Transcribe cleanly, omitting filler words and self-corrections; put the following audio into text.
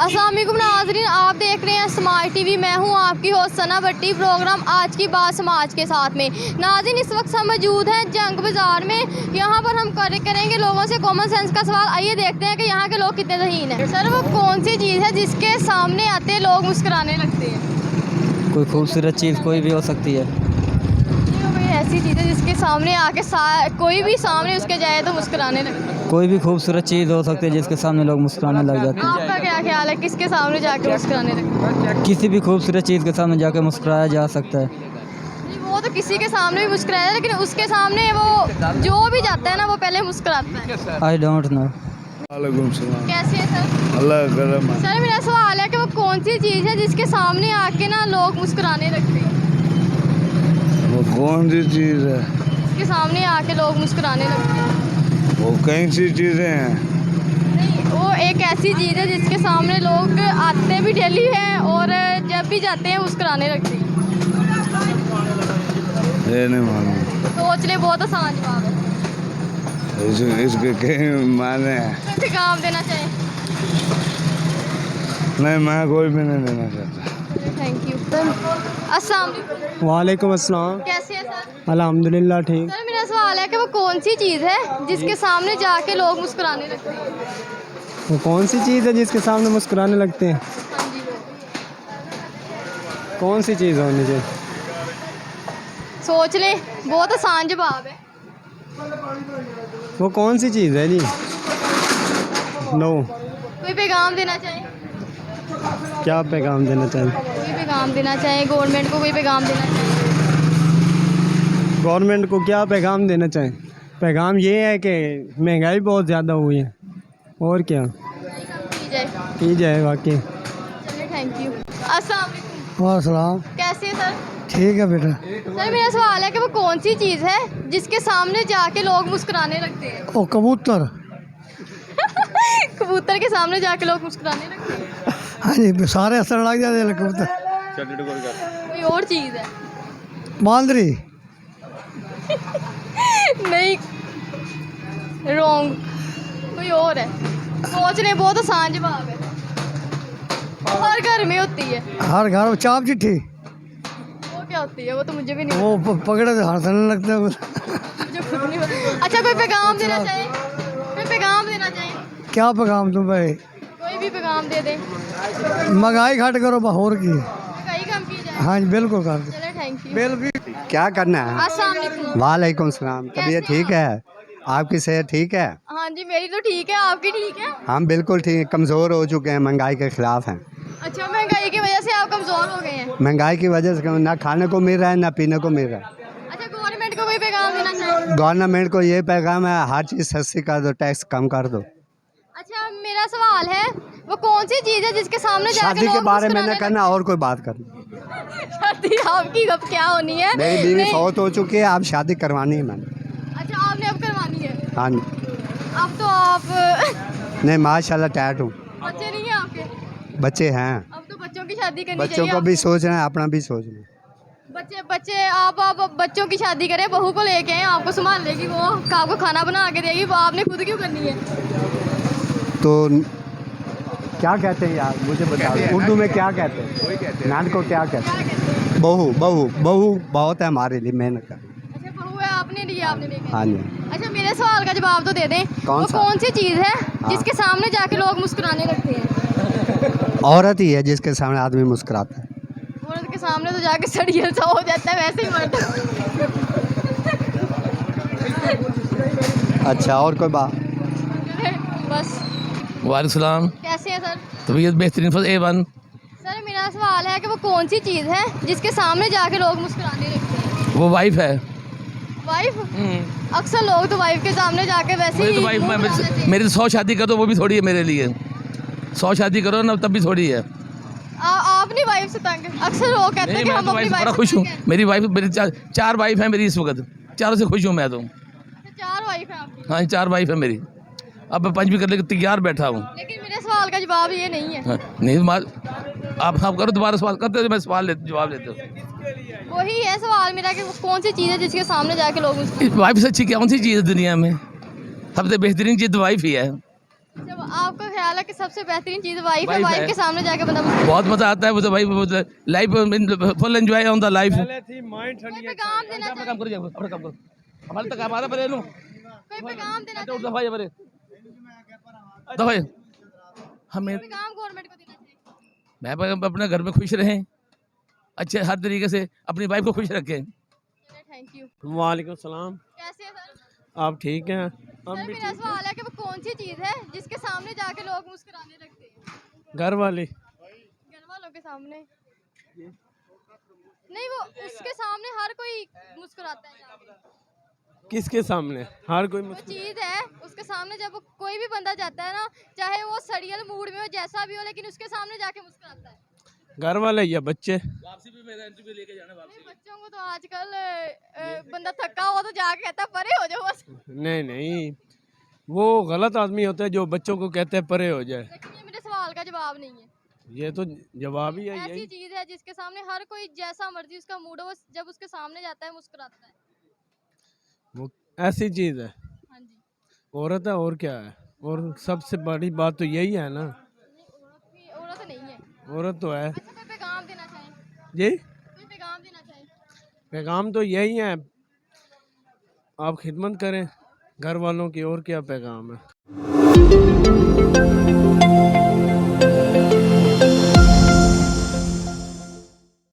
अस्सलाम वालेकुम नाज़रीन, आप देख रहे हैं स्मार्ट टीवी। मैं हूं आपकी होस्ट सना भट्टी। प्रोग्राम आज की बात समाज के साथ में। नाज़रीन, इस वक्त हम मौजूद हैं जंग बाज़ार में। यहां पर हम करेंगे लोगों से कॉमन सेंस का सवाल। आइए देखते हैं कि यहां के लोग कितने ज़हीन हैं। सर, वो कौन सी चीज़ है जिसके सामने आते लोग मुस्कुराने लगते हैं? कोई खूबसूरत चीज़ कोई भी हो सकती है। कोई ऐसी चीज़ है जिसके सामने आके कोई भी सामने उसके जाए तो मुस्कुराने लगता है? कोई भी खूबसूरत चीज़ हो सकती है जिसके सामने लोग मुस्कुराने लग जाते हैं। आपका क्या ख्याल है, किसके सामने जाके मुस्कुराने लगते हैं? किसी भी खूबसूरत चीज़ के सामने जाके मुस्कुराया जा सकता है। नहीं, वो तो किसी के सामने भी मुस्कुराया है, लेकिन उसके सामने वो जो भी जाता है ना वो पहले मुस्कुराता है। I don't know. वालेकुम सलाम। कैसे है सर? अल्लाह का करम है। सर, मेरा सवाल है कि वो कौन सी चीज़ है जिसके सामने आके ना लोग मुस्कुराने लगते हैं? वो कौन सी चीज़ है? जिसके सामने आके लोग मुस्कुराने लगते हैं। वो कई सी चीज़ें हैं। नहीं, वो एक ऐसी चीज़ है जिसके सामने लोग आते भी डेली हैं और जब भी जाते हैं मुस्कुराने लगते हैं। ये नहीं मालूम। सोच ले, बहुत आसान जवाब है। इसके कई माने हैं। कोई पैगाम देना चाहें? नहीं, मैं कोई भी नहीं देना चाहता। Thank you sir. अस्सलाम वालेकुम। वालेकुम अस्सलाम। कैसे है सर? अल्हम्दुलिल्लाह ठीक। सर, मेरा सवाल है कि वो कौन सी चीज़ है जिसके सामने जाके लोग मुस्कुराने लगते हैं? वो कौन सी चीज़ है जिसके सामने मुस्कुराने लगते हैं? हाँ जी, वो कौन सी चीज़ होनी चाहिए? सोच ले, बहुत आसान जवाब है। वो कौन सी चीज़ है जी? नो। कोई पैगाम देना चाहें? क्या पैगाम देना चाहिए? कोई पैगाम देना चाहें गवर्नमेंट को, कोई पैगाम देना चाहें? गवर्नमेंट को क्या पैगाम देना चाहें? पैगाम ये है कि महंगाई बहुत ज़्यादा हुई है, और क्या की जाए। की जाए वाकई। चलिए, थैंक यू। अस्सलाम वालेकुम। वालेकुम। कैसे है सर? ठीक है बेटा। सर, मेरा सवाल है कि वो कौन सी चीज़ है जिसके सामने जाके लोग मुस्कुराने लगते हैं? ओ कबूतर। कबूतर के सामने जाके लोग मुस्कुराने लगते हैं। हाँ जी, सारे असर लग जाते हैं कबूतर। कोई और चीज़ है? बांदरी। नहीं, रॉन्ग। कोई और है। सोचने, बहुत आसान जवाब है। हर घर में होती है। हर घर में चाप चिट्ठी। वो क्या होती है? वो तो मुझे भी नहीं वो पकड़े तो हंसने लगता है। पता, मुझे खुद नहीं पता। अच्छा, कोई पैगाम देना चाहें? कोई पैगाम देना चाहें? क्या पैगाम तुम भाई? कोई भी पैगाम दे दें। महंगाई घट करो बहोर की। कहीं कम की जाए। हाँ जी, बिल्कुल कर दो। चलो, थैंक यू। बिल भी क्या करना है? अस्सलाम वालेकुम। वालेकुम सलाम। तबीयत कैसे ठीक है? आपकी सेहत ठीक है? हाँ जी, मेरी तो ठीक है, आपकी ठीक है? हम बिल्कुल ठीक, कमज़ोर हो चुके हैं, महंगाई के ख़िलाफ़ हैं। अच्छा, महंगाई की वजह से आप कमज़ोर हो गए हैं? महंगाई की वजह से ना खाने को मिल रहा है ना पीने को मिल रहा है। अच्छा, गवर्नमेंट को कोई पैगाम देना चाहिए? गवर्नमेंट को ये पैगाम है, हर चीज़ सस्ती कर दो, टैक्स कम कर दो। अच्छा, मेरा सवाल है, वो कौन सी चीज़ है जिसके सामने जाके शादी के लोग बारे में मुस्कुराने न करना, और कोई बात करना। शादी आपकी अब क्या होनी है? मेरी बीवी नहीं। फौत हो चुकी है, अब शादी करवानी है मैंने। अच्छा, आपने अब करवानी है? हाँ जी। अब तो आप नहीं, माशाल्लाह टैट हूँ। बच्चे नहीं हैं आपके? बच्चे हैं, अब तो बच्चों की शादी करनी बच्चों चाहिए। को भी सोचना है, अपना भी सोचना है। बच्चे आप बच्चों की शादी करें, बहू को लेके आए, आपको संभाल लेगी, वो आपको खाना बना के देगी, वो आपने खुद क्यों करनी है? तो क्या कहते हैं यार, मुझे बताओ उर्दू में क्या कहते हैं? नान को क्या कहते हैं? बहू। बहू बहू बहुत है हमारे लिए, मेहनत कर। अच्छा, बहू है, आपने लिया, आपने लेके हाँ जी। अच्छा, मेरे सवाल का जवाब तो दे दें। कौन वो सा? कौन सी चीज़ है जिसके सामने जाके लोग मुस्कुराने लगते हैं? औरत ही है जिसके सामने आदमी मुस्कुराता है। औरत के सामने तो जाके सड़ियल सा हो जाता है, वैसे ही मर्द। अच्छा, और कोई बात? बस। वालेकुम। कैसे हैं सर? तबीयत बेहतरीन फर्स्ट A1। सर, मेरा सवाल है कि वो कौन सी चीज़ है जिसके सामने जाके लोग मुस्कुराने लगते हैं? वो वाइफ है। वाइफ? अक्सर लोग तो वाइफ के सामने जाके वैसे मेरी ही तो वाइफ मुंह बनाते थे। मेरी 100 शादी करो वो भी थोड़ी है मेरे लिए। 100 शादी करो ना तब भी थोड़ी है। आप नहीं वाइफ से तंग? अक्सर लोग कहते हैं नहीं, कि मैं हम तो अपनी वाइफ से वाइफ बड़ा से खुश हूँ। तंग हैं। मेरी वाइफ, मेरी चार वाइफ है मेरी इस वक्त, चारों से खुश हूँ मैं तो। अच्छा, 4 वाइफ है आपकी? हाँ, 4 वाइफ है मेरी। अब मैं 5वीं करने के तैयार बैठा हूँ। लेकिन मेरे सवाल का जवाब ये नहीं है। हाँ, नहीं, आप करो दोबारा सवाल करते हो, मैं सवाल जवाब लेते हो। वही है सवाल मेरा कि वो कौन सी चीज़ है जिसके सामने जाके लोग मुस्कुराते वाइफ से अच्छी कौन सी चीज़ है दुनिया में? सबसे बेहतरीन चीज़ तो वाइफ ही है। जब आपका ख्याल है कि सबसे बेहतरीन चीज़ वाइफ है, वाइफ वाइफ है। के सामने जाके बंदा मुस्कुराए। बहुत मजा आता है मुझे भाई, life full enjoy on the life. कोई पैगाम देना अपना चाहें, काम करिए, अपना काम करो, हमारे तक हमारा बरे लो कोई पैगाम देना चाहें, दफाई बरे दफाई हमें। पैगाम गवर्नमेंट को देना चाहिए। मैं अपने घर में खुश रहें, अच्छे हर तरीके से अपनी वाइफ को खुश रखें। Thank you. वालेकुम सलाम। कैसे है सर? आप ठीक हैं? सर मेरा सवाल है कि वो कौन सी चीज़ है जिसके सामने जाके लोग मुस्कुराने लगते हैं? घर वाले। घर वालों के सामने नहीं, वो उसके सामने हर कोई मुस्कुराता है जाके। किसके सामने? हर कोई वो चीज़ है उसके सामने, जब कोई भी बंदा जाता है ना, चाहे वो सड़ियल मूड में हो, जैसा भी हो, लेकिन उसके सामने जाके मुस्कुराता है। घर वाले या बच्चे? वापसी भी मेरा इंटरव्यू लेके जाना वापसी। नहीं, बच्चों को तो आजकल बंदा थका हो तो जाके कहता है परे हो जाओ बस। नहीं नहीं, वो गलत आदमी होता है जो बच्चों को कहते हैं परे हो जाए। लेकिन ये मेरे सवाल का जवाब नहीं है। ये तो जवाब ही है ऐसी यही। चीज़ है जिसके सामने हर कोई जैसा मर्जी उसका मूड हो, वो जब उसके सामने जाता है मुस्कुराता है। वो ऐसी चीज़ है, हाँ जी। औरत है और क्या है? और सबसे बड़ी बात तो यही है ना, नहीं, औरत नहीं है। औरत तो है। अच्छा, कोई पैगाम देना चाहें, जी, कोई पैगाम देना चाहें। पैगाम तो यही है, आप खिदमत करें घर वालों की, और क्या पैगाम है।